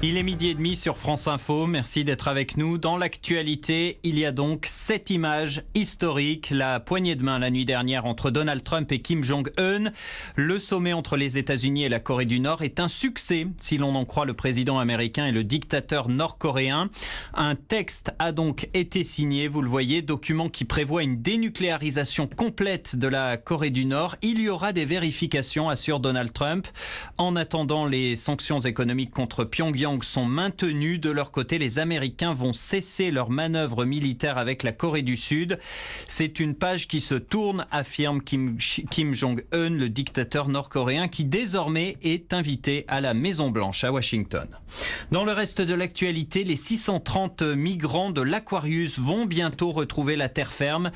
Il est 12h30 sur France Info. Merci d'être avec nous. Dans l'actualité, il y a donc cette image historique, la poignée de main la nuit dernière entre Donald Trump et Kim Jong-un. Le sommet entre les États-Unis et la Corée du Nord est un succès, si l'on en croit le président américain et le dictateur nord-coréen. Un texte a donc été signé, vous le voyez, document qui prévoit une dénucléarisation complète de la Corée du Nord. Il y aura des vérifications, assure Donald Trump. En attendant, les sanctions économiques contre Pyongyang sont maintenues. De leur côté, les Américains vont cesser leurs manœuvres militaires avec la Corée du Sud. C'est une page qui se tourne, affirme Kim Jong-un, le dictateur nord-coréen, qui désormais est invité à la Maison-Blanche à Washington. Dans le reste de l'actualité, les 630 migrants de l'Aquarius vont bientôt retrouver la terre ferme.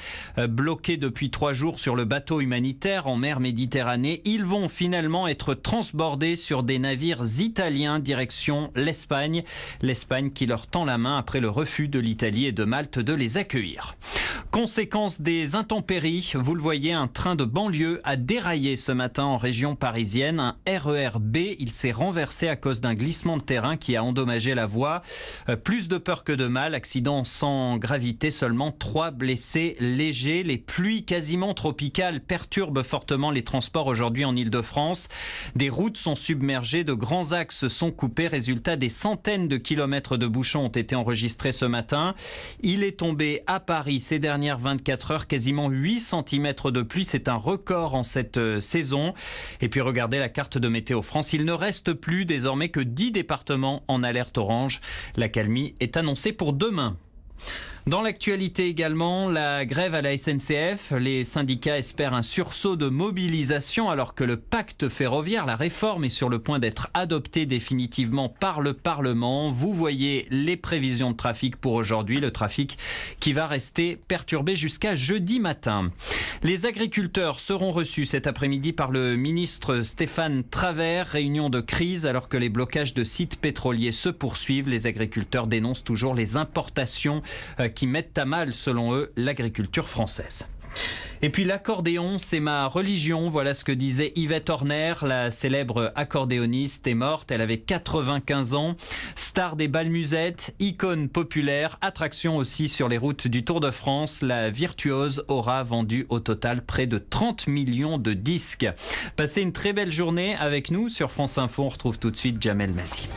Bloqués depuis 3 jours sur le bateau humanitaire en mer Méditerranée, ils vont finalement être transbordés sur des navires italiens direction l'Espagne. L'Espagne qui leur tend la main après le refus de l'Italie et de Malte de les accueillir. Conséquence des intempéries, vous le voyez, un train de banlieue a déraillé ce matin en région parisienne. Un RER B, il s'est renversé à cause d'un glissement de terrain qui a endommagé la voie. Plus de peur que de mal, accident sans gravité, seulement 3 blessés légers. Les pluies quasiment tropicales perturbent fortement les transports aujourd'hui en Île-de-France. Des routes sont submergées, de grands axes sont coupés. Résultat, des centaines de kilomètres de bouchons ont été enregistrés ce matin. Il est tombé à Paris ces dernières 24 heures quasiment 8 cm de pluie. C'est un record en cette saison. Et puis regardez la carte de Météo France. Il ne reste plus désormais que 10 départements en alerte orange. L'accalmie est annoncée pour demain. Dans l'actualité également, la grève à la SNCF. Les syndicats espèrent un sursaut de mobilisation alors que le pacte ferroviaire, la réforme, est sur le point d'être adopté définitivement par le Parlement. Vous voyez les prévisions de trafic pour aujourd'hui. Le trafic qui va rester perturbé jusqu'à jeudi matin. Les agriculteurs seront reçus cet après-midi par le ministre Stéphane Travert. Réunion de crise alors que les blocages de sites pétroliers se poursuivent. Les agriculteurs dénoncent toujours les importations qui mettent à mal, selon eux, l'agriculture française. Et puis l'accordéon, c'est ma religion. Voilà ce que disait Yvette Horner, la célèbre accordéoniste, est morte. Elle avait 95 ans. Star des bals musettes, icône populaire, attraction aussi sur les routes du Tour de France. La virtuose aura vendu au total près de 30 millions de disques. Passez une très belle journée avec nous sur France Info. On retrouve tout de suite Jamel Mazy.